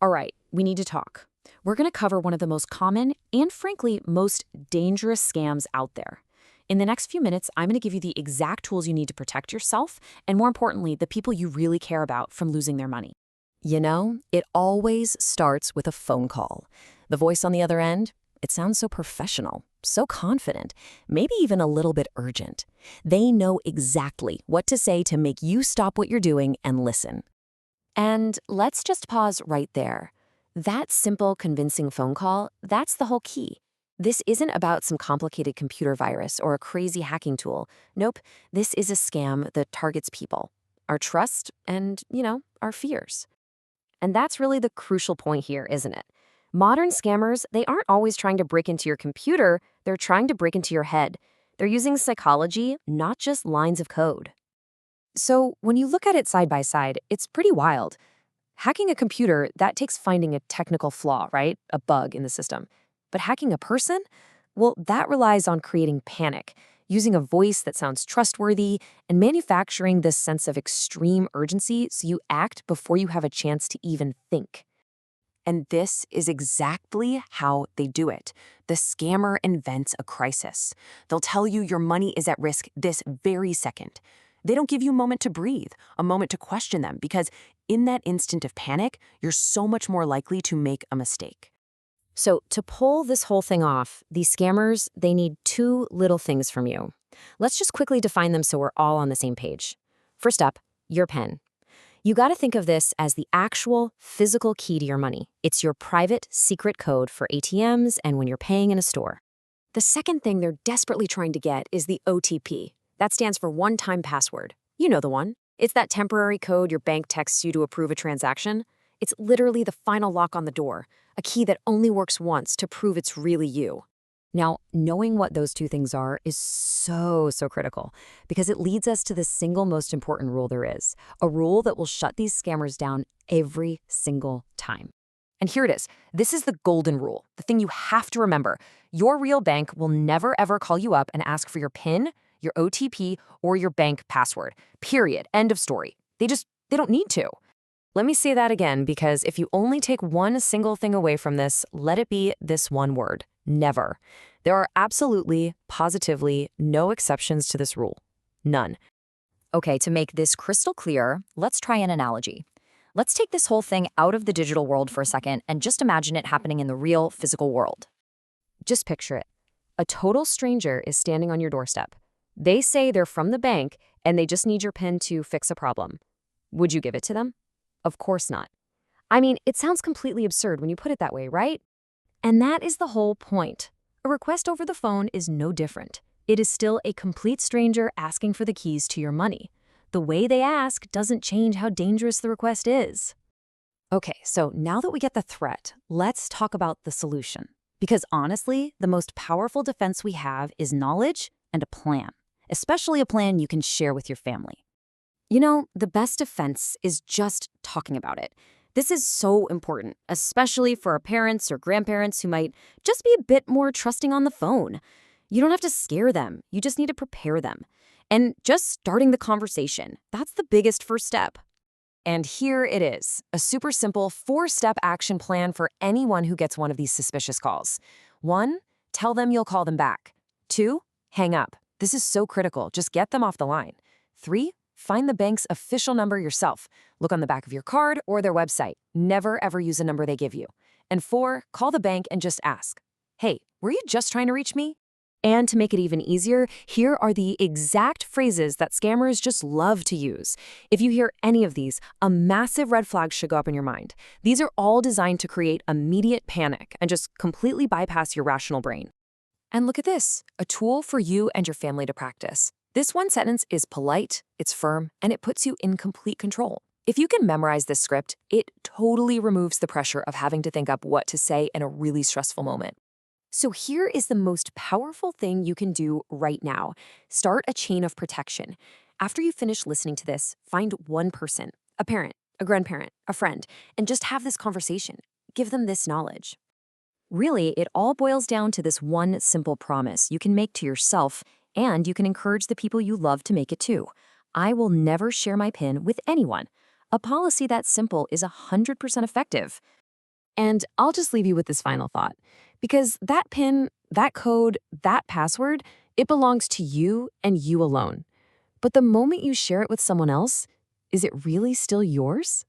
All right, we need to talk. We're going to cover one of the most common and, frankly, most dangerous scams out there. In the next few minutes, I'm going to give you the exact tools you need to protect yourself and, more importantly, the people you really care about from losing their money. You know, it always starts with a phone call. The voice on the other end, it sounds so professional, so confident, maybe even a little bit urgent. They know exactly what to say to make you stop what you're doing and listen. And let's just pause right there. That simple, convincing phone call, that's the whole key. This isn't about some complicated computer virus or a crazy hacking tool. Nope, this is a scam that targets people, our trust, and, our fears. And that's really the crucial point here, isn't it? Modern scammers, they aren't always trying to break into your computer, they're trying to break into your head. They're using psychology, not just lines of code. So when you look at it side by side, it's pretty wild. Hacking a computer, that takes finding a technical flaw, right? A bug in the system. But hacking a person? Well, that relies on creating panic, using a voice that sounds trustworthy, and manufacturing this sense of extreme urgency so you act before you have a chance to even think. And this is exactly how they do it. The scammer invents a crisis. They'll tell you your money is at risk this very second. They don't give you a moment to breathe, a moment to question them, because in that instant of panic, you're so much more likely to make a mistake. So to pull this whole thing off, these scammers, they need two little things from you. Let's just quickly define them so we're all on the same page. First up, your PIN. You got to think of this as the actual physical key to your money. It's your private, secret code for ATMs and when you're paying in a store. The second thing they're desperately trying to get is the OTP. That stands for one-time password. You know the one. It's that temporary code your bank texts you to approve a transaction. It's literally the final lock on the door, a key that only works once to prove it's really you. Now, knowing what those two things are is so critical because it leads us to the single most important rule there is, a rule that will shut these scammers down every single time. And here it is. This is the golden rule, the thing you have to remember. Your real bank will never ever call you up and ask for your PIN, your OTP, or your bank password. Period. End of story. They don't need to. Let me say that again, because if you only take one single thing away from this, let it be this one word: never. There are absolutely, positively no exceptions to this rule. None. Okay, to make this crystal clear, let's try an analogy. Let's take this whole thing out of the digital world for a second and just imagine it happening in the real physical world. Just picture it. A total stranger is standing on your doorstep. They say they're from the bank and they just need your PIN to fix a problem. Would you give it to them? Of course not. I mean, it sounds completely absurd when you put it that way, right? And that is the whole point. A request over the phone is no different. It is still a complete stranger asking for the keys to your money. The way they ask doesn't change how dangerous the request is. Okay, so now that we get the threat, let's talk about the solution. Because honestly, the most powerful defense we have is knowledge and a plan, especially a plan you can share with your family. You know, the best defense is just talking about it. This is so important, especially for our parents or grandparents who might just be a bit more trusting on the phone. You don't have to scare them. You just need to prepare them. And just starting the conversation, that's the biggest first step. And here it is, a super simple 4-step action plan for anyone who gets one of these suspicious calls. 1, tell them you'll call them back. 2, hang up. This is so critical. Just get them off the line. 3, find the bank's official number yourself. Look on the back of your card or their website. Never, ever use a number they give you. And 4, call the bank and just ask, "Hey, were you just trying to reach me?" And to make it even easier, here are the exact phrases that scammers just love to use. If you hear any of these, a massive red flag should go up in your mind. These are all designed to create immediate panic and just completely bypass your rational brain. And look at this, a tool for you and your family to practice. This one sentence is polite, it's firm, and it puts you in complete control. If you can memorize this script, it totally removes the pressure of having to think up what to say in a really stressful moment. So here is the most powerful thing you can do right now. Start a chain of protection. After you finish listening to this, find one person, a parent, a grandparent, a friend, and just have this conversation. Give them this knowledge. Really, it all boils down to this one simple promise you can make to yourself, and you can encourage the people you love to make it too. I will never share my PIN with anyone. A policy that simple is 100% effective. And I'll just leave you with this final thought. Because that PIN, that code, that password, it belongs to you and you alone. But the moment you share it with someone else, is it really still yours?